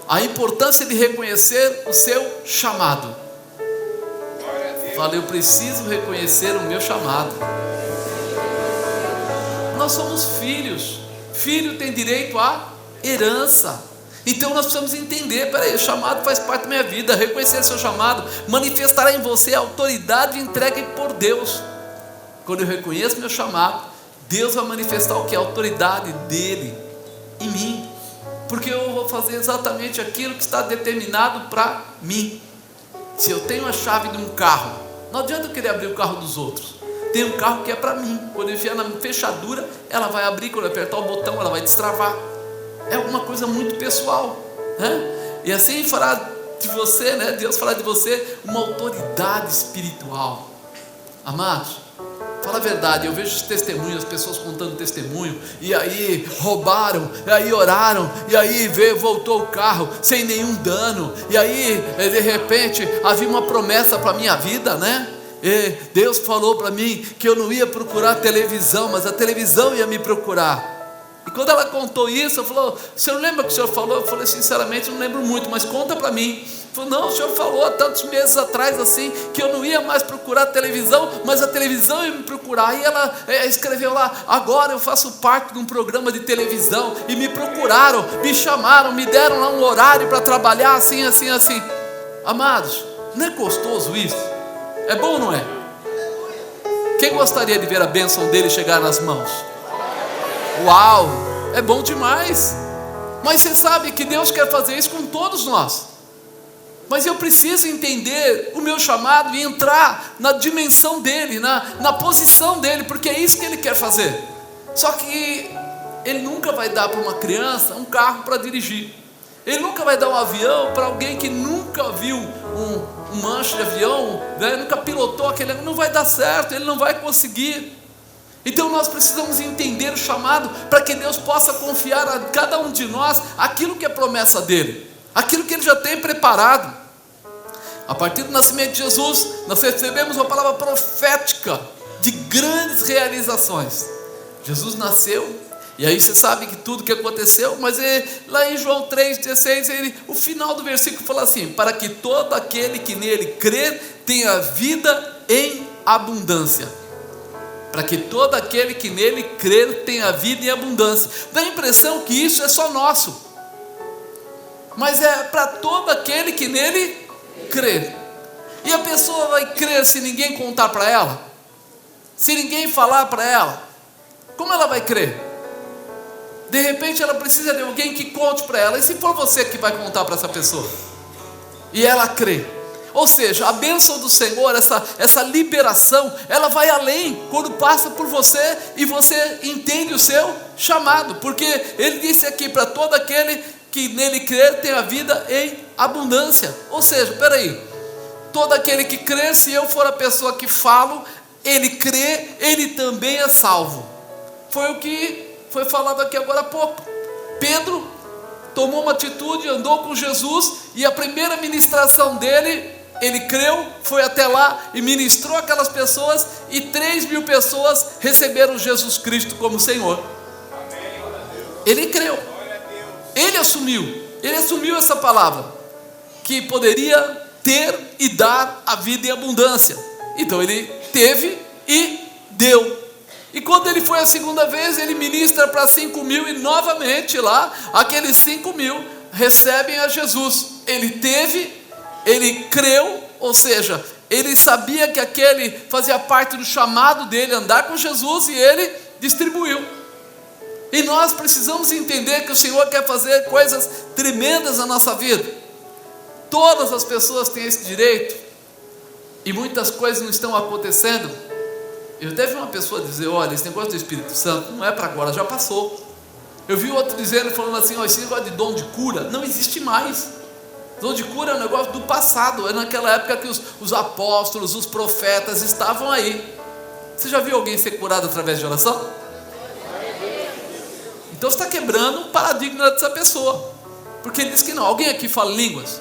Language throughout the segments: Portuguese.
a importância de reconhecer o seu chamado. Falei, eu preciso reconhecer o meu chamado. Nós somos filhos. Filho tem direito à herança. Então nós precisamos entender, peraí, o chamado faz parte da minha vida. Reconhecer seu chamado manifestará em você a autoridade entregue por Deus. Quando eu reconheço meu chamado, Deus vai manifestar o que? A autoridade dele em mim. Porque eu vou fazer exatamente aquilo que está determinado para mim. Se eu tenho a chave de um carro, não adianta eu querer abrir o carro dos outros. Tem um carro que é para mim. Quando eu enfiar na fechadura, ela vai abrir. Quando eu apertar o botão, ela vai destravar. É alguma coisa muito pessoal, né? E assim fará de você, né? Deus fará de você uma autoridade espiritual. Amados, fala a verdade. Eu vejo os testemunhos, as pessoas contando testemunho. E aí roubaram, e aí oraram, e aí voltou o carro sem nenhum dano. E aí de repente havia uma promessa para a minha vida, né? E Deus falou para mim que eu não ia procurar televisão, mas a televisão ia me procurar. E quando ela contou isso, ela falou: o senhor lembra que o senhor falou? Eu falei: sinceramente não lembro muito, mas conta para mim. Ele falou: não, o senhor falou há tantos meses atrás assim, que eu não ia mais procurar televisão, mas a televisão ia me procurar. E ela escreveu lá: agora eu faço parte de um programa de televisão, e me procuraram, me chamaram, me deram lá um horário para trabalhar assim, assim, assim. Amados, não é gostoso isso? É bom ou não é? Quem gostaria de ver a bênção dele chegar nas mãos? Uau, é bom demais. Mas você sabe que Deus quer fazer isso com todos nós. Mas eu preciso entender o meu chamado e entrar na dimensão dele, na posição dele, porque é isso que ele quer fazer. Só que ele nunca vai dar para uma criança um carro para dirigir. Ele nunca vai dar um avião para alguém que nunca viu um manche de avião, né? Nunca pilotou aquele. Não vai dar certo, ele não vai conseguir. Então nós precisamos entender o chamado para que Deus possa confiar a cada um de nós aquilo que é promessa dele, aquilo que ele já tem preparado. A partir do nascimento de Jesus, nós recebemos uma palavra profética de grandes realizações. Jesus nasceu, e aí você sabe que tudo que aconteceu, mas lá em João 3,16, o final do versículo fala assim: para que todo aquele que nele crer tenha vida em abundância. Para que todo aquele que nele crer tenha vida em abundância. Dá a impressão que isso é só nosso, mas é para todo aquele que nele crer. E a pessoa vai crer se ninguém contar para ela? Se ninguém falar para ela? Como ela vai crer? De repente ela precisa de alguém que conte para ela. E se for você que vai contar para essa pessoa? E ela crê. Ou seja, a bênção do Senhor, essa liberação, ela vai além quando passa por você e você entende o seu chamado. Porque ele disse aqui: para todo aquele que nele crer tem a vida em abundância. Ou seja, peraí, todo aquele que crer, se eu for a pessoa que falo, ele crê, ele também é salvo. Foi o que foi falado aqui agora há pouco. Pedro tomou uma atitude, andou com Jesus, e a primeira ministração dele, ele creu, foi até lá e ministrou aquelas pessoas, e 3.000 pessoas receberam Jesus Cristo como Senhor. Ele creu, ele assumiu essa palavra, que poderia ter e dar a vida em abundância. Então ele teve e deu. E quando ele foi a segunda vez, ele ministra para 5.000, e novamente lá, aqueles 5.000 recebem a Jesus. Ele teve, ele creu, ou seja, ele sabia que aquele fazia parte do chamado dele, andar com Jesus, e ele distribuiu. E nós precisamos entender que o Senhor quer fazer coisas tremendas na nossa vida. Todas as pessoas têm esse direito, e muitas coisas não estão acontecendo. Eu até vi uma pessoa dizer: olha, esse negócio do Espírito Santo não é para agora, já passou. Eu vi outro dizendo, falando assim: esse negócio de dom de cura não existe mais. Dom de cura é um negócio do passado, é naquela época que os apóstolos, os profetas estavam aí. Você já viu alguém ser curado através de oração? Então você está quebrando o paradigma dessa pessoa, porque ele diz que não. Alguém aqui fala línguas?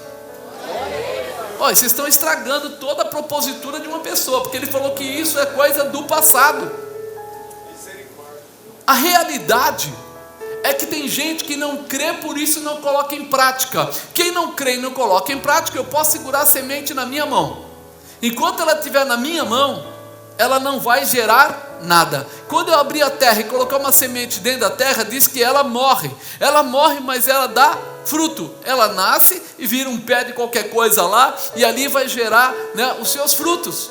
Olha, vocês estão estragando toda a propositura de uma pessoa, porque ele falou que isso é coisa do passado. A realidade é que tem gente que não crê, por isso não coloca em prática. Quem não crê e não coloca em prática, eu posso segurar a semente na minha mão. Enquanto ela estiver na minha mão, ela não vai gerar nada. Quando eu abrir a terra e colocar uma semente dentro da terra, diz que ela morre. Ela morre, mas ela dá fruto. Ela nasce e vira um pé de qualquer coisa lá, e ali vai gerar, né, os seus frutos.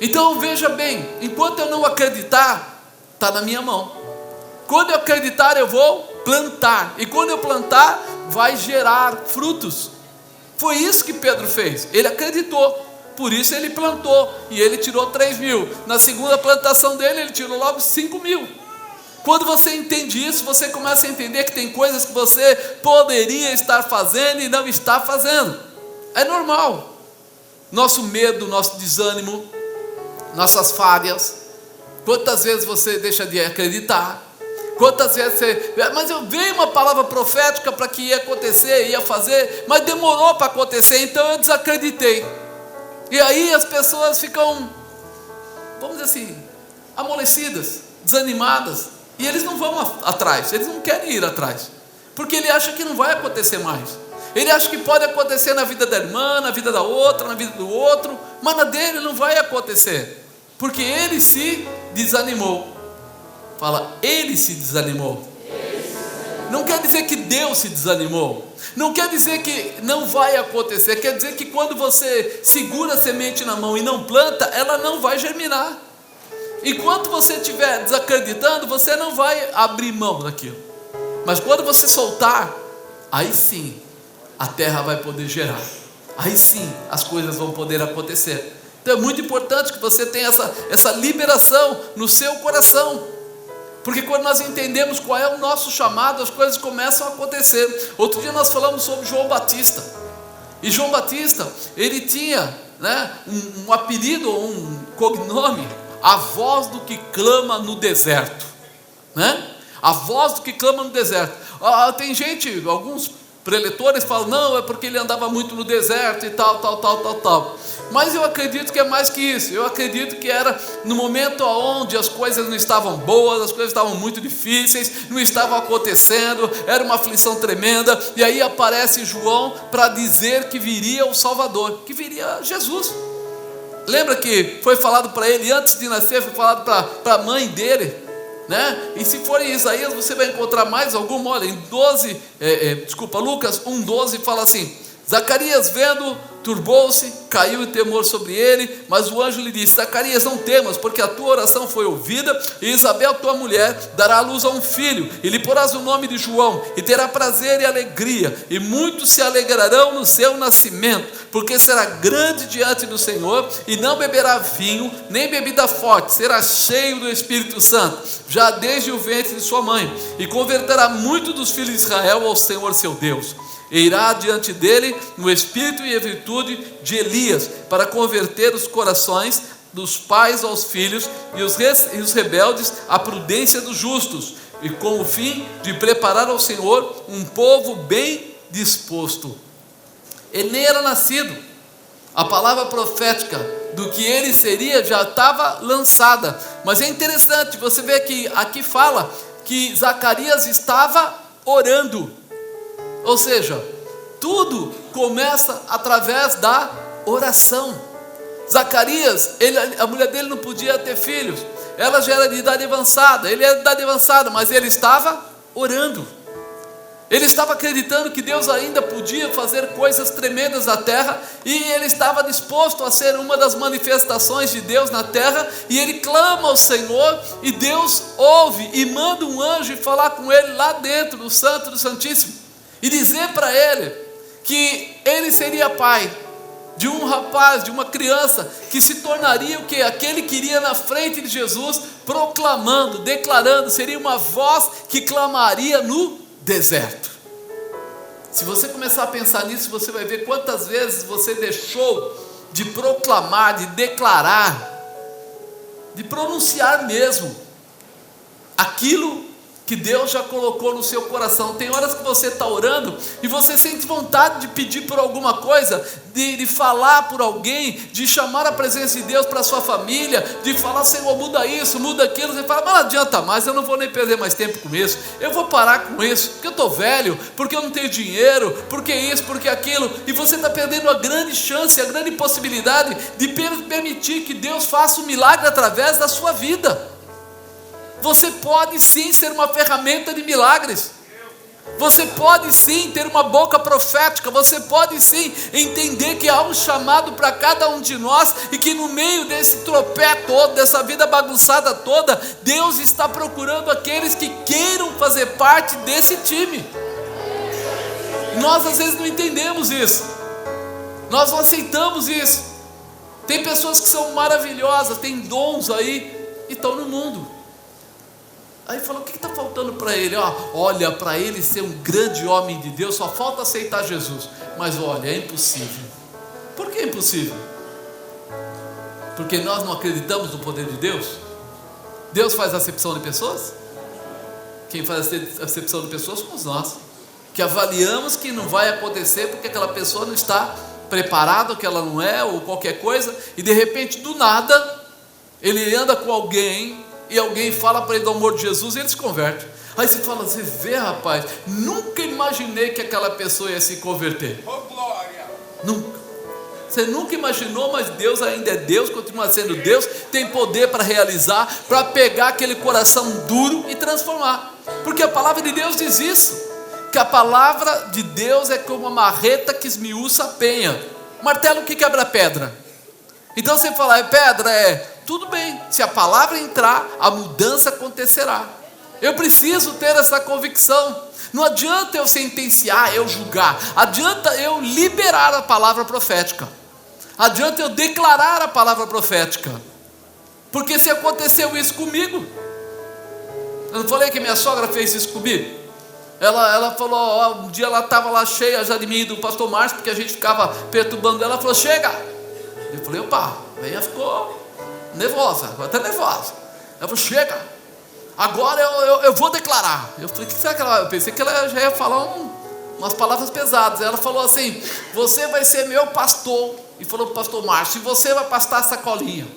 Então veja bem, enquanto eu não acreditar, está na minha mão. Quando eu acreditar, eu vou plantar, e quando eu plantar, vai gerar frutos. Foi isso que Pedro fez. Ele acreditou, por isso ele plantou, e ele tirou 3.000. Na segunda plantação dele, ele tirou logo 5.000. Quando você entende isso, você começa a entender que tem coisas que você poderia estar fazendo e não está fazendo. É normal. Nosso medo, nosso desânimo, nossas falhas. Quantas vezes você deixa de acreditar? Quantas vezes você... Mas eu veio uma palavra profética para que ia acontecer, ia fazer, mas demorou para acontecer, então eu desacreditei. E aí as pessoas ficam, vamos dizer assim, amolecidas, desanimadas, e eles não vão atrás, eles não querem ir atrás, porque ele acha que não vai acontecer mais. Ele acha que pode acontecer na vida da irmã, na vida da outra, na vida do outro, mas na dele não vai acontecer, porque ele se desanimou. Fala, ele se desanimou. Não quer dizer que Deus se desanimou. Não quer dizer que não vai acontecer. Quer dizer que quando você segura a semente na mão e não planta, ela não vai germinar. Enquanto você estiver desacreditando, você não vai abrir mão daquilo. Mas quando você soltar, aí sim a terra vai poder gerar. Aí sim as coisas vão poder acontecer. Então é muito importante que você tenha essa liberação no seu coração. Porque quando nós entendemos qual é o nosso chamado, as coisas começam a acontecer. Outro dia nós falamos sobre João Batista. E João Batista, ele tinha, né, um apelido, um cognome, a voz do que clama no deserto, né? A voz do que clama no deserto. Tem gente, alguns preletores falam, não, é porque ele andava muito no deserto e tal. Mas eu acredito que é mais que isso. Eu acredito que era no momento onde as coisas não estavam boas, as coisas estavam muito difíceis, não estavam acontecendo, era uma aflição tremenda, e aí aparece João para dizer que viria o Salvador, que viria Jesus. Lembra que foi falado para ele, antes de nascer, foi falado para a mãe dele, né? E se for em Isaías, você vai encontrar mais alguma. Olha, em Lucas 1,12 fala assim: Zacarias vendo, turbou-se, caiu em temor sobre ele, mas o anjo lhe disse: Zacarias, não temas, porque a tua oração foi ouvida, e Isabel, tua mulher, dará à luz a um filho, e lhe porás o nome de João, e terá prazer e alegria, e muitos se alegrarão no seu nascimento, porque será grande diante do Senhor, e não beberá vinho, nem bebida forte, será cheio do Espírito Santo, já desde o ventre de sua mãe, e converterá muito dos filhos de Israel ao Senhor seu Deus. E irá diante dele no espírito e a virtude de Elias, para converter os corações dos pais aos filhos, e os rebeldes à prudência dos justos, e com o fim de preparar ao Senhor um povo bem disposto. Ele nem era nascido, a palavra profética do que ele seria já estava lançada. Mas é interessante, você vê que aqui fala que Zacarias estava orando. Ou seja, tudo começa através da oração. Zacarias, a mulher dele não podia ter filhos, ela já era de idade avançada, ele era de idade avançada, mas ele estava orando. Ele estava acreditando que Deus ainda podia fazer coisas tremendas na terra, e ele estava disposto a ser uma das manifestações de Deus na terra, e ele clama ao Senhor, e Deus ouve e manda um anjo falar com ele lá dentro do Santo do Santíssimo, e dizer para ele que ele seria pai de um rapaz, de uma criança, que se tornaria o que? Aquele que iria na frente de Jesus, proclamando, declarando, seria uma voz que clamaria no deserto. Se você começar a pensar nisso, você vai ver quantas vezes você deixou de proclamar, de declarar, de pronunciar mesmo aquilo que Deus já colocou no seu coração. Tem horas que você está orando e você sente vontade de pedir por alguma coisa, de falar por alguém, de chamar a presença de Deus para a sua família, de falar: Senhor, muda isso, muda aquilo. Você fala: mas não adianta mais, eu não vou nem perder mais tempo com isso, eu vou parar com isso, porque eu estou velho, porque eu não tenho dinheiro, porque isso, porque aquilo. E você está perdendo a grande chance, a grande possibilidade de permitir que Deus faça um milagre através da sua vida. Você pode sim ser uma ferramenta de milagres. Você pode sim ter uma boca profética. Você pode sim entender que há um chamado para cada um de nós, e que no meio desse tropé todo, dessa vida bagunçada toda, Deus está procurando aqueles que queiram fazer parte desse time. Nós às vezes não entendemos isso, nós não aceitamos isso. Tem pessoas que são maravilhosas, têm dons aí e estão no mundo. Aí fala: o que está faltando para ele? Olha, para ele ser um grande homem de Deus, só falta aceitar Jesus. Mas olha, é impossível. Por que é impossível? Porque nós não acreditamos no poder de Deus. Deus faz acepção de pessoas. Quem faz acepção de pessoas somos nós, que avaliamos que não vai acontecer porque aquela pessoa não está preparada, que ela não é, ou qualquer coisa. E de repente, do nada, ele anda com alguém e alguém fala para ele do amor de Jesus e ele se converte. Aí você fala: você vê, rapaz, nunca imaginei que aquela pessoa ia se converter. Nunca. Você nunca imaginou, mas Deus ainda é Deus, continua sendo Deus, tem poder para realizar, para pegar aquele coração duro e transformar. Porque a palavra de Deus diz isso, que a palavra de Deus é como uma marreta que esmiuça a penha. Martelo que quebra pedra. Então você fala: é pedra? Tudo bem, se a palavra entrar, a mudança acontecerá. Eu preciso ter essa convicção. Não adianta eu sentenciar, eu julgar. Adianta eu liberar a palavra profética. Adianta eu declarar a palavra profética. Porque se aconteceu isso comigo, eu não falei que minha sogra fez isso comigo? Ela falou, um dia ela estava lá cheia já de mim e do pastor Márcio, porque a gente ficava perturbando ela. Ela falou: chega. Eu falei: opa. Aí ela ficou nervosa, agora está nervosa. Ela falou: chega, agora eu vou declarar. Eu falei: o que será que ela... Eu pensei que ela já ia falar umas palavras pesadas. Ela falou assim: você vai ser meu pastor. E falou para o pastor Márcio: e você vai pastar a sacolinha.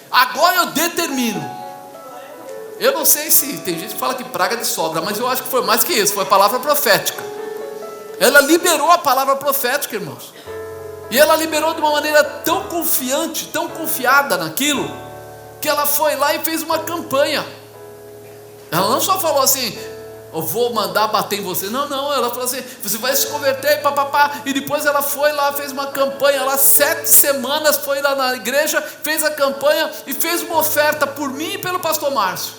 Agora eu determino. Eu não sei se tem gente que fala que praga de sogra, mas eu acho que foi mais que isso, foi a palavra profética. Ela liberou a palavra profética, irmãos. E ela liberou de uma maneira tão confiante, tão confiada naquilo, que ela foi lá e fez uma campanha. Ela não só falou assim: eu vou mandar bater em você. Não, ela falou assim: você vai se converter, papapá. E depois ela foi lá, fez uma campanha lá, 7 semanas, foi lá na igreja, fez a campanha e fez uma oferta por mim e pelo pastor Márcio.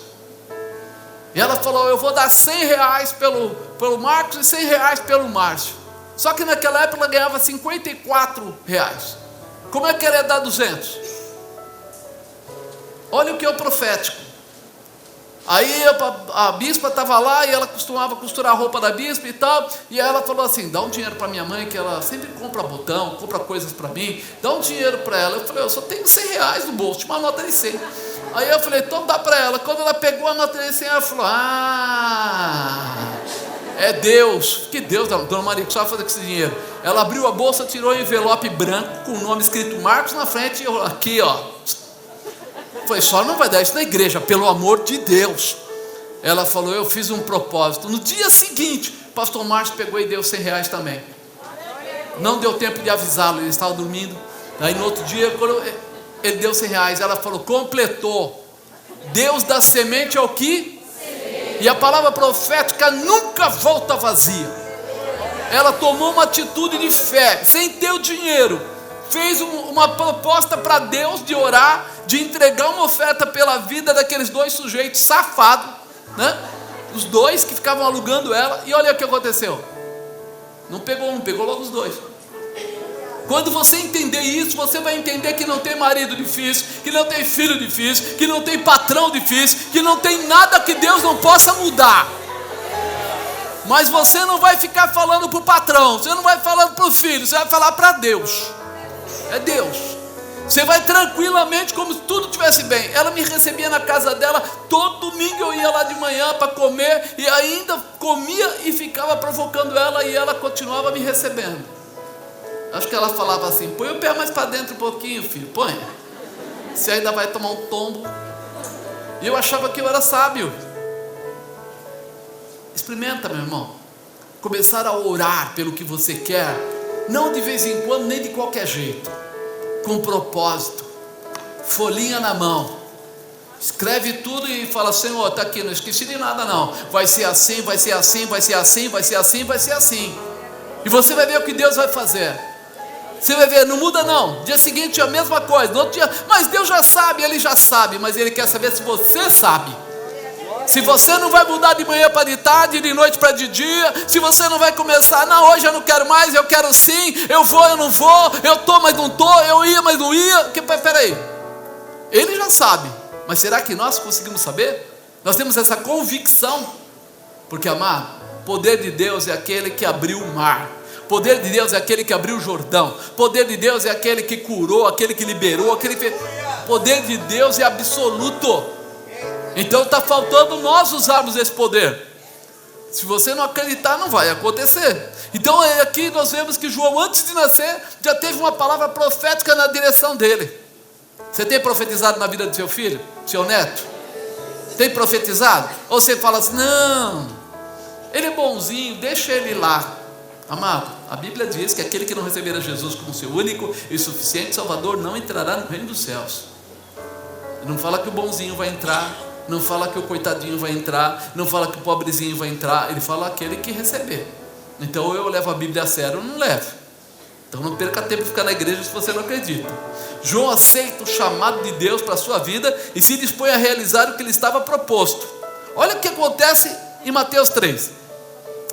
E ela falou: eu vou dar R$100 pelo Marcos e R$100 pelo Márcio. Só que naquela época ela ganhava R$54. Como é que ela ia dar 200? Olha o que é o profético. Aí a bispa estava lá e ela costumava costurar a roupa da bispa e tal. E aí ela falou assim: dá um dinheiro para minha mãe, que ela sempre compra botão, compra coisas para mim. Dá um dinheiro para ela. Eu falei: eu só tenho R$100 no bolso, tinha uma nota de 100. Aí eu falei: então dá para ela. Quando ela pegou a nota de 100, ela falou: é Deus. Que Deus, dona Maria, que só vai fazer com esse dinheiro? Ela abriu a bolsa, tirou um envelope branco com o nome escrito Marcos na frente, e eu aqui, ó. Falei: só não vai dar isso na igreja, pelo amor de Deus. Ela falou: eu fiz um propósito. No dia seguinte, o pastor Márcio pegou e deu R$100 também. Não deu tempo de avisá-lo, ele estava dormindo. Aí no outro dia, quando ele deu R$100, ela falou: completou. Deus dá semente ao que? E a palavra profética nunca volta vazia. Ela tomou uma atitude de fé, sem ter o dinheiro, fez uma proposta para Deus de orar, de entregar uma oferta pela vida daqueles 2 sujeitos safados, né? Os 2 que ficavam alugando ela. E olha o que aconteceu: não pegou um, pegou logo os 2. Quando você entender isso, você vai entender que não tem marido difícil, que não tem filho difícil, que não tem patrão difícil, que não tem nada que Deus não possa mudar. Mas você não vai ficar falando para o patrão, você não vai falando para o filho, você vai falar para Deus. É Deus. Você vai tranquilamente como se tudo estivesse bem. Ela me recebia na casa dela, todo domingo eu ia lá de manhã para comer, e ainda comia e ficava provocando ela, e ela continuava me recebendo. Acho que ela falava assim: põe o pé mais para dentro um pouquinho, filho, põe, você ainda vai tomar um tombo. E eu achava que eu era sábio. Experimenta, meu irmão, começar a orar pelo que você quer, não de vez em quando, nem de qualquer jeito, com propósito, folhinha na mão, escreve tudo e fala: Senhor, está aqui, não esqueci de nada não, vai ser assim, vai ser assim, vai ser assim, vai ser assim, vai ser assim. E você vai ver o que Deus vai fazer. Você vai ver, não muda não. Dia seguinte é a mesma coisa, no outro dia, mas Deus já sabe, Ele já sabe, mas Ele quer saber se você sabe. Se você não vai mudar de manhã para de tarde, de noite para de dia, se você não vai começar: não, hoje eu não quero mais, eu quero sim, eu vou, eu não vou, eu estou, mas não estou, eu ia, mas não ia. Peraí, Ele já sabe, mas será que nós conseguimos saber? Nós temos essa convicção? Porque, amado, poder de Deus é aquele que abriu o mar, poder de Deus é aquele que abriu o Jordão, poder de Deus é aquele que curou, aquele que liberou, aquele que... poder de Deus é absoluto. Então está faltando nós usarmos esse poder. Se você não acreditar, não vai acontecer. Então aqui nós vemos que João, antes de nascer, já teve uma palavra profética na direção dele. Você tem profetizado na vida do seu filho, seu neto? Tem profetizado? Ou você fala assim: não, ele é bonzinho, deixa ele lá. Amado, a Bíblia diz que aquele que não receber a Jesus como seu único e suficiente Salvador não entrará no reino dos céus. Não fala que o bonzinho vai entrar, não fala que o coitadinho vai entrar, não fala que o pobrezinho vai entrar, ele fala aquele que receber. Então eu levo a Bíblia a sério ou não levo? Então não perca tempo de ficar na igreja se você não acredita. João aceita o chamado de Deus para a sua vida e se dispõe a realizar o que lhe estava proposto. Olha o que acontece em Mateus 3.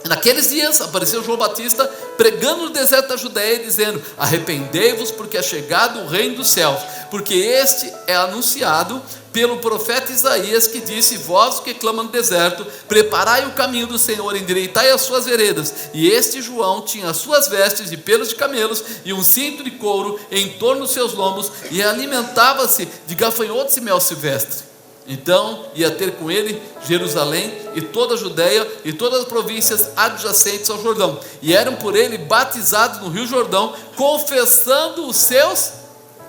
Naqueles dias apareceu João Batista pregando no deserto da Judeia, dizendo: arrependei-vos, porque é chegado o reino dos céus, porque este é anunciado pelo profeta Isaías, que disse: vós que clamam no deserto, preparai o caminho do Senhor, endireitai as suas veredas. E este João tinha as suas vestes de pelos de camelos e um cinto de couro em torno dos seus lombos, e alimentava-se de gafanhotos e mel silvestre. Então ia ter com ele Jerusalém e toda a Judeia e todas as províncias adjacentes ao Jordão, e eram por ele batizados no rio Jordão, confessando os seus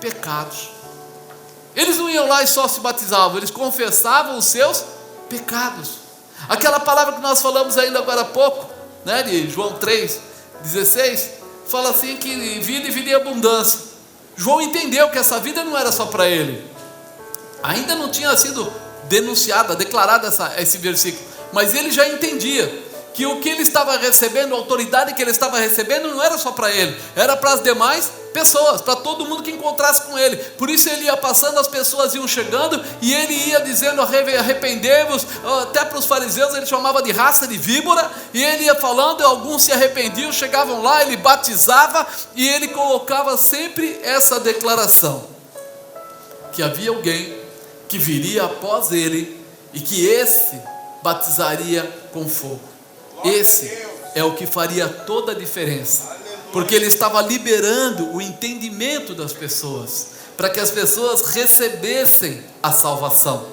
pecados. Eles não iam lá e só se batizavam, eles confessavam os seus pecados. Aquela palavra que nós falamos ainda agora há pouco, né, de João 3,16, fala assim que vida e vida em abundância. João entendeu que essa vida não era só para ele. Ainda não tinha sido denunciada, declarada esse versículo, mas ele já entendia que o que ele estava recebendo, a autoridade que ele estava recebendo, não era só para ele, era para as demais pessoas, para todo mundo que encontrasse com ele. Por isso ele ia passando, as pessoas iam chegando e ele ia dizendo: arrependei-vos. Até para os fariseus ele chamava de raça de víbora, e ele ia falando, alguns se arrependiam, chegavam lá, ele batizava, e ele colocava sempre essa declaração, que havia alguém que viria após ele e que esse batizaria com fogo. Esse é o que faria toda a diferença, porque ele estava liberando o entendimento das pessoas, para que as pessoas recebessem a salvação.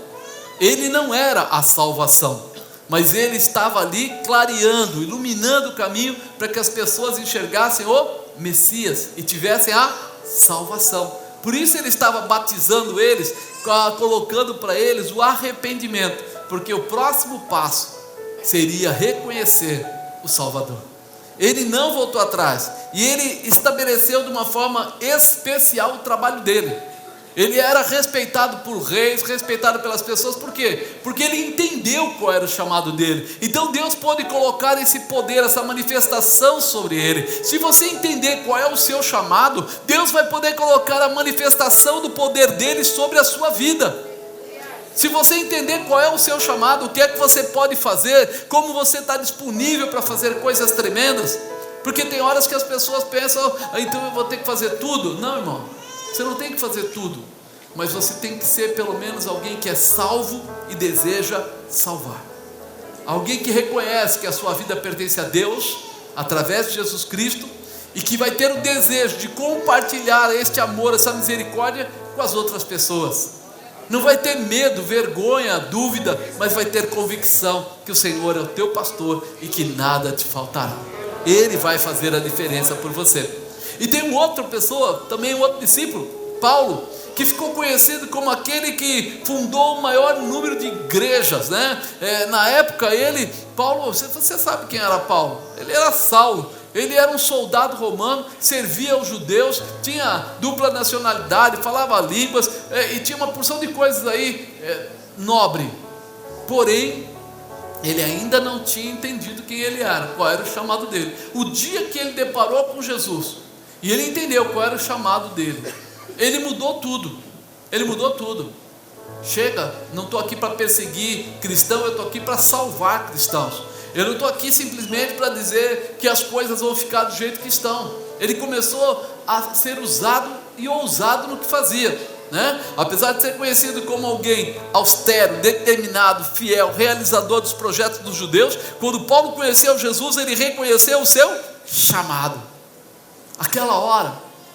Ele não era a salvação, mas ele estava ali clareando, iluminando o caminho para que as pessoas enxergassem o Messias e tivessem a salvação. Por isso ele estava batizando eles, colocando para eles o arrependimento, porque o próximo passo seria reconhecer o Salvador. Ele não voltou atrás, e ele estabeleceu de uma forma especial o trabalho dele. Ele era respeitado por reis, respeitado pelas pessoas. Por quê? Porque ele entendeu qual era o chamado dele. Então Deus pode colocar esse poder, essa manifestação sobre ele. Se você entender qual é o seu chamado, Deus vai poder colocar a manifestação do poder dele sobre a sua vida. Se você entender qual é o seu chamado, o que é que você pode fazer, como você está disponível para fazer coisas tremendas. Porque tem horas que as pessoas pensam: então eu vou ter que fazer tudo. Não, irmão. Você não tem que fazer tudo, mas você tem que ser pelo menos alguém que é salvo e deseja salvar. Alguém que reconhece que a sua vida pertence a Deus, através de Jesus Cristo, e que vai ter o desejo de compartilhar este amor, essa misericórdia com as outras pessoas. Não vai ter medo, vergonha, dúvida, mas vai ter convicção que o Senhor é o teu pastor e que nada te faltará. Ele vai fazer a diferença por você. E tem uma outra pessoa, também um outro discípulo, Paulo, que ficou conhecido como aquele que fundou o maior número de igrejas, né? Na época Paulo, você sabe quem era Paulo? Ele era Saulo. Ele era um soldado romano, servia aos judeus, tinha dupla nacionalidade, falava línguas, e tinha uma porção de coisas aí, nobre. Porém, ele ainda não tinha entendido quem ele era, qual era o chamado dele. O dia que ele deparou com Jesus, e ele entendeu qual era o chamado dele, ele mudou tudo. Ele mudou tudo. Chega, não estou aqui para perseguir cristão, eu estou aqui para salvar cristãos. Eu não estou aqui simplesmente para dizer que as coisas vão ficar do jeito que estão. Ele começou a ser usado e ousado no que fazia, né? Apesar de ser conhecido como alguém austero, determinado, fiel, realizador dos projetos dos judeus, quando Paulo conheceu Jesus, ele reconheceu o seu chamado. Aquela hora,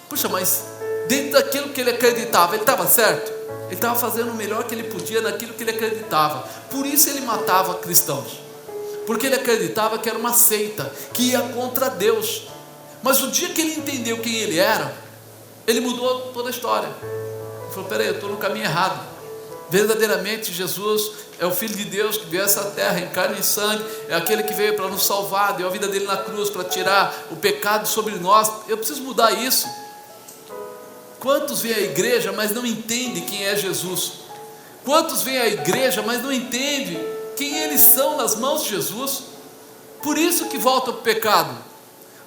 puxa, mas dentro daquilo que ele acreditava, ele estava certo? Ele estava fazendo o melhor que ele podia naquilo que ele acreditava. Por isso ele matava cristãos, porque ele acreditava que era uma seita, que ia contra Deus. Mas o dia que ele entendeu quem ele era, ele mudou toda a história. Ele falou: peraí, eu estou no caminho errado. Verdadeiramente Jesus é o Filho de Deus que veio a essa terra em carne e sangue, é aquele que veio para nos salvar, deu a vida dele na cruz para tirar o pecado sobre nós. Eu preciso mudar isso. Quantos vêm à igreja, mas não entendem quem é Jesus? Quantos vêm à igreja, mas não entendem quem eles são nas mãos de Jesus? Por isso que volta para o pecado.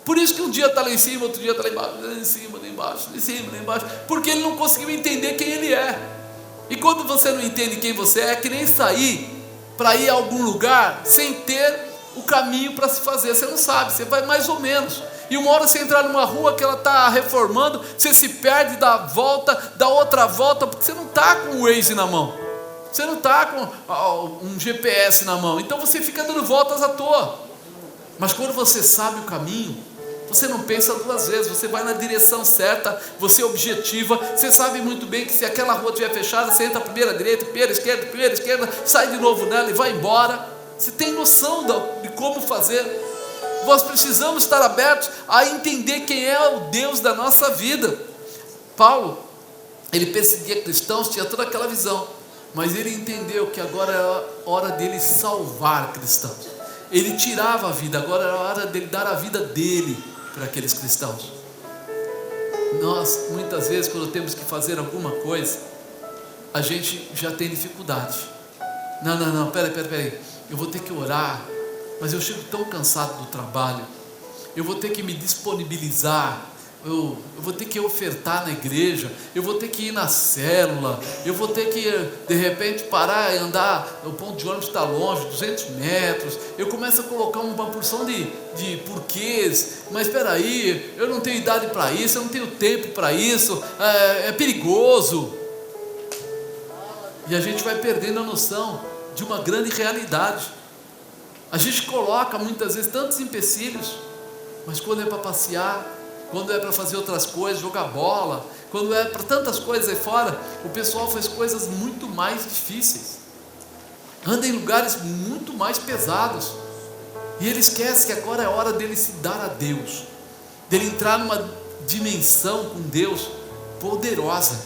Por isso que um dia está lá em cima, outro dia está lá embaixo, lá em cima, lá embaixo, lá em cima, lá embaixo, porque ele não conseguiu entender quem ele é. E quando você não entende quem você é que nem sair para ir a algum lugar sem ter o caminho para se fazer. Você não sabe, você vai mais ou menos. E uma hora você entrar numa rua que ela está reformando, você se perde, dá volta, dá outra volta, porque você não está com o Waze na mão, você não está com um GPS na mão, então você fica dando voltas à toa. Mas quando você sabe o caminho, você não pensa duas vezes, você vai na direção certa, você objetiva, você sabe muito bem que se aquela rua estiver fechada, você entra primeira direita, primeira esquerda, sai de novo nela e vai embora. Você tem noção de como fazer. Nós precisamos estar abertos a entender quem é o Deus da nossa vida. Paulo, ele perseguia cristãos, tinha toda aquela visão, mas ele entendeu que agora era hora dele salvar cristãos. Ele tirava a vida, agora era hora dele dar a vida dele para aqueles cristãos. Nós, muitas vezes, quando temos que fazer alguma coisa, a gente já tem dificuldade. Não, peraí, eu vou ter que orar, mas eu chego tão cansado do trabalho, eu vou ter que me disponibilizar, eu vou ter que ofertar na igreja, eu vou ter que ir na célula, eu vou ter que de repente parar e andar, o ponto de ônibus está longe, 200 metros, eu começo a colocar uma porção de porquês, mas espera aí, eu não tenho idade para isso, eu não tenho tempo para isso, é perigoso, e a gente vai perdendo a noção de uma grande realidade. A gente coloca muitas vezes tantos empecilhos, mas quando é para passear, quando é para fazer outras coisas, jogar bola, quando é para tantas coisas aí fora, o pessoal faz coisas muito mais difíceis, anda em lugares muito mais pesados, e ele esquece que agora é hora dele se dar a Deus, dele entrar numa dimensão com Deus poderosa,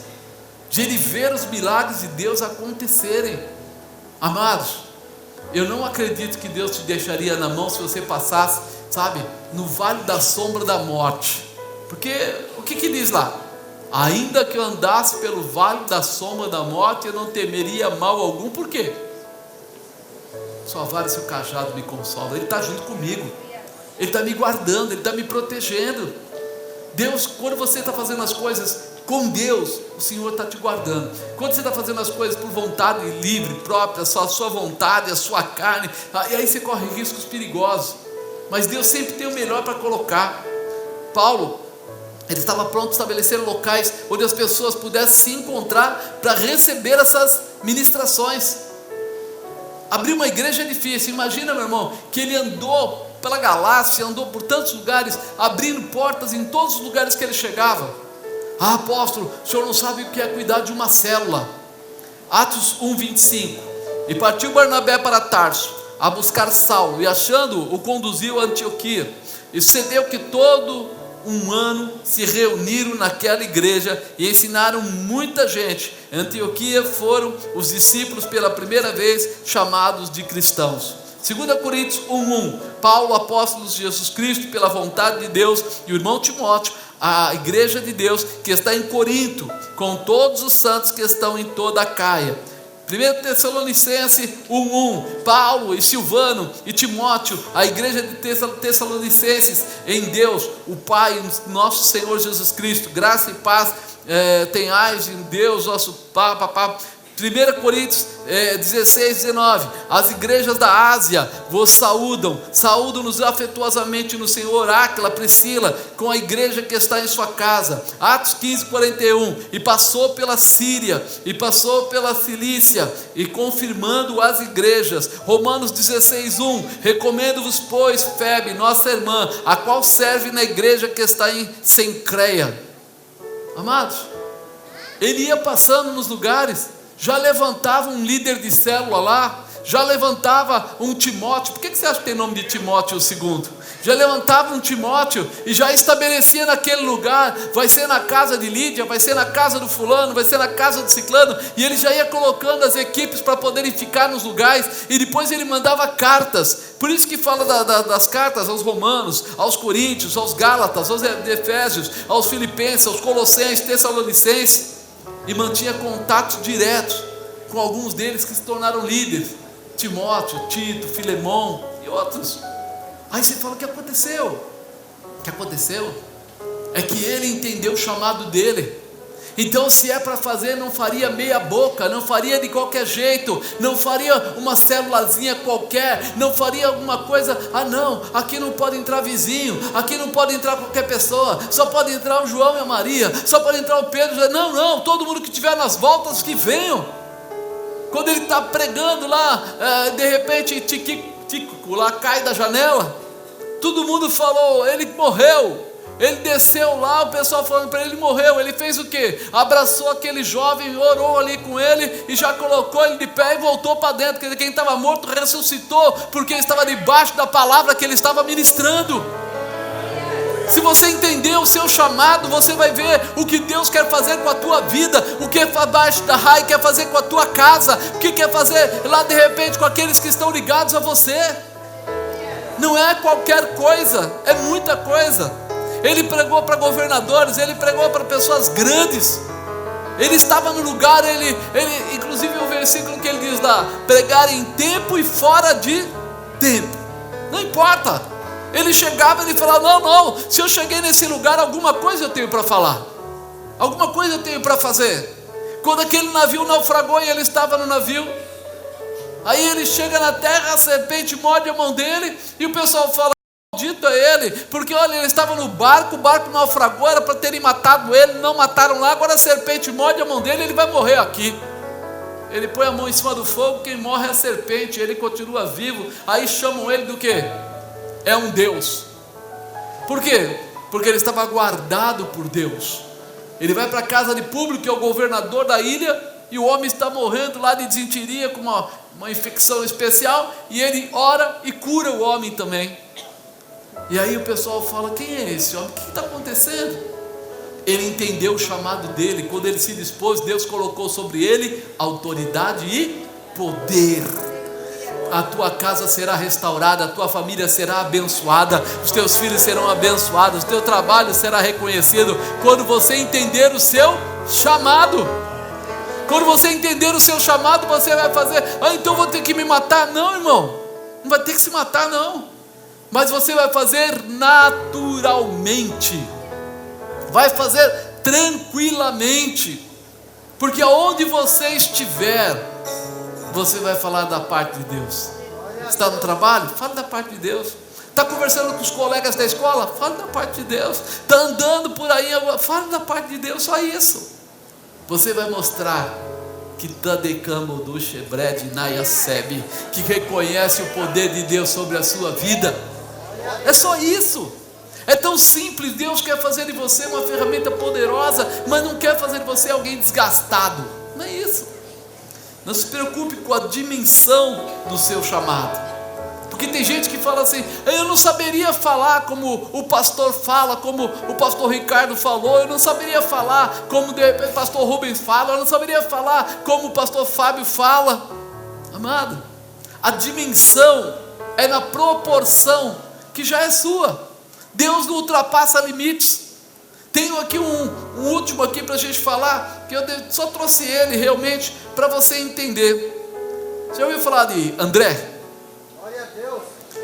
de ele ver os milagres de Deus acontecerem. Amados, eu não acredito que Deus te deixaria na mão se você passasse, sabe, no vale da sombra da morte, porque o que diz lá? Ainda que eu andasse pelo vale da sombra da morte, eu não temeria mal algum. Por quê? Sua vara e seu cajado me consolam. Ele está junto comigo, Ele está me guardando, Ele está me protegendo. Deus, quando você está fazendo as coisas com Deus, o Senhor está te guardando. Quando você está fazendo as coisas por vontade livre, própria, só a sua vontade, a sua carne, e aí você corre riscos perigosos, mas Deus sempre tem o melhor para colocar. Paulo, ele estava pronto a estabelecer locais onde as pessoas pudessem se encontrar para receber essas ministrações. Abrir uma igreja é difícil. Imagina, meu irmão, que ele andou pela Galácia, andou por tantos lugares, abrindo portas em todos os lugares que ele chegava. Ah, apóstolo, o senhor não sabe o que é cuidar de uma célula. Atos 1:25. E partiu Barnabé para Tarso, a buscar Saulo, e achando-o, o conduziu a Antioquia. E sucedeu que todo um ano se reuniram naquela igreja e ensinaram muita gente. Em Antioquia foram os discípulos pela primeira vez chamados de cristãos. 2 Coríntios 1:1. Paulo, apóstolo de Jesus Cristo, pela vontade de Deus, e o irmão Timóteo, a igreja de Deus que está em Corinto, com todos os santos que estão em toda a Caia. 1 Tessalonicenses 1:1. Paulo e Silvano e Timóteo, a igreja de Tessalonicenses, em Deus, o Pai, nosso Senhor Jesus Cristo, graça e paz tenhais em Deus, nosso Papa. 1 Coríntios 16:19. As igrejas da Ásia vos saúdam-nos afetuosamente no Senhor Áquila, Priscila, com a igreja que está em sua casa. Atos 15:41. E passou pela Síria, e passou pela Cilícia, e confirmando as igrejas. Romanos 16:1. Recomendo-vos, pois, Febe, nossa irmã, a qual serve na igreja que está em Cencreia. Amados, ele ia passando nos lugares, já levantava um líder de célula lá, já levantava um Timóteo. Por que você acha que tem nome de Timóteo o segundo? Já levantava um Timóteo e já estabelecia naquele lugar, vai ser na casa de Lídia, vai ser na casa do fulano, vai ser na casa do ciclano, e ele já ia colocando as equipes para poderem ficar nos lugares, e depois ele mandava cartas. Por isso que fala das cartas aos romanos, aos coríntios, aos gálatas, aos efésios, aos filipenses, aos colossenses, tessalonicenses, e mantinha contatos diretos com alguns deles que se tornaram líderes, Timóteo, Tito, Filemão e outros. Aí você fala: o que aconteceu? O que aconteceu é que ele entendeu o chamado dele. Então, se é para fazer, não faria meia boca, não faria de qualquer jeito, não faria uma célulazinha qualquer, não faria alguma coisa. Ah não, aqui não pode entrar vizinho, aqui não pode entrar qualquer pessoa, só pode entrar o João e a Maria, só pode entrar o Pedro. Não, todo mundo que estiver nas voltas que venham. Quando ele está pregando lá, de repente Tico lá cai da janela, todo mundo falou: ele morreu. Ele desceu lá, o pessoal falando para ele: morreu. Ele fez o quê? Abraçou aquele jovem, orou ali com ele e já colocou ele de pé e voltou para dentro. Quer dizer, quem estava morto ressuscitou, porque ele estava debaixo da palavra que ele estava ministrando. Se você entender o seu chamado, você vai ver o que Deus quer fazer com a tua vida, o que abaixo da raia quer fazer com a tua casa, o que quer fazer lá de repente com aqueles que estão ligados a você. Não é qualquer coisa, é muita coisa. Ele pregou para governadores, ele pregou para pessoas grandes. Ele estava no lugar, ele inclusive o versículo que ele diz lá: pregar em tempo e fora de tempo. Não importa. Ele chegava e ele falava: não, se eu cheguei nesse lugar, alguma coisa eu tenho para falar, alguma coisa eu tenho para fazer. Quando aquele navio naufragou e ele estava no navio, aí ele chega na terra, a serpente morde a mão dele, e o pessoal fala: maldito é ele, porque olha, ele estava no barco, o barco naufragou, era para terem matado ele, não mataram lá, agora a serpente morde a mão dele, ele vai morrer aqui. Ele põe a mão em cima do fogo, quem morre é a serpente, ele continua vivo. Aí chamam ele do quê? É um Deus. Por quê? Porque ele estava guardado por Deus. Ele vai para a casa de Públio, que é o governador da ilha, e o homem está morrendo lá de disenteria, com uma infecção especial, e ele ora e cura o homem também. E aí o pessoal fala: quem é esse homem? O que está acontecendo? Ele entendeu o chamado dele. Quando ele se dispôs, Deus colocou sobre ele autoridade e poder. A tua casa será restaurada, a tua família será abençoada, os teus filhos serão abençoados, o teu trabalho será reconhecido quando você entender o seu chamado. Quando você entender o seu chamado, você vai fazer: então vou ter que me matar. Não, irmão, não vai ter que se matar não, mas você vai fazer naturalmente, vai fazer tranquilamente, porque aonde você estiver, você vai falar da parte de Deus. Está no trabalho? Fala da parte de Deus. Está conversando com os colegas da escola? Fala da parte de Deus. Está andando por aí? Fala da parte de Deus, só isso. Você vai mostrar que que reconhece o poder de Deus sobre a sua vida. É só isso. É tão simples. Deus quer fazer de você uma ferramenta poderosa, mas não quer fazer de você alguém desgastado. Não é isso. Não se preocupe com a dimensão do seu chamado. Porque tem gente que fala assim: eu não saberia falar como o pastor fala, como o pastor Ricardo falou, eu não saberia falar como de repente o pastor Rubens fala, eu não saberia falar como o pastor Fábio fala. Amado, a dimensão é na proporção que já é sua. Deus não ultrapassa limites. Tenho aqui um último aqui para a gente falar, que eu só trouxe ele realmente para você entender. Você já ouviu falar de André? Glória a Deus.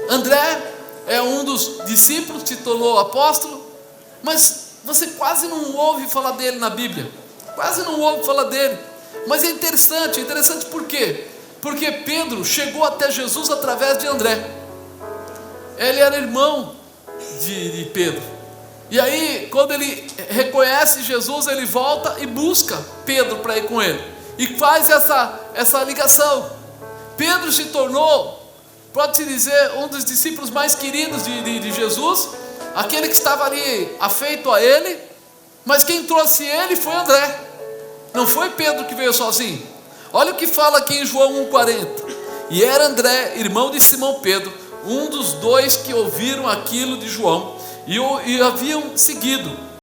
André é um dos discípulos que se tornou apóstolo, mas você quase não ouve falar dele na Bíblia. Quase não ouve falar dele. Mas é interessante por quê? Porque Pedro chegou até Jesus através de André. Ele era irmão de Pedro. E aí, quando ele reconhece Jesus, ele volta e busca Pedro para ir com ele. E faz essa ligação. Pedro se tornou, pode-se dizer, um dos discípulos mais queridos de Jesus. Aquele que estava ali afeito a ele. Mas quem trouxe ele foi André. Não foi Pedro que veio sozinho. Olha o que fala aqui em João 1,40. E era André, irmão de Simão Pedro, um dos dois que ouviram aquilo de João e haviam seguido.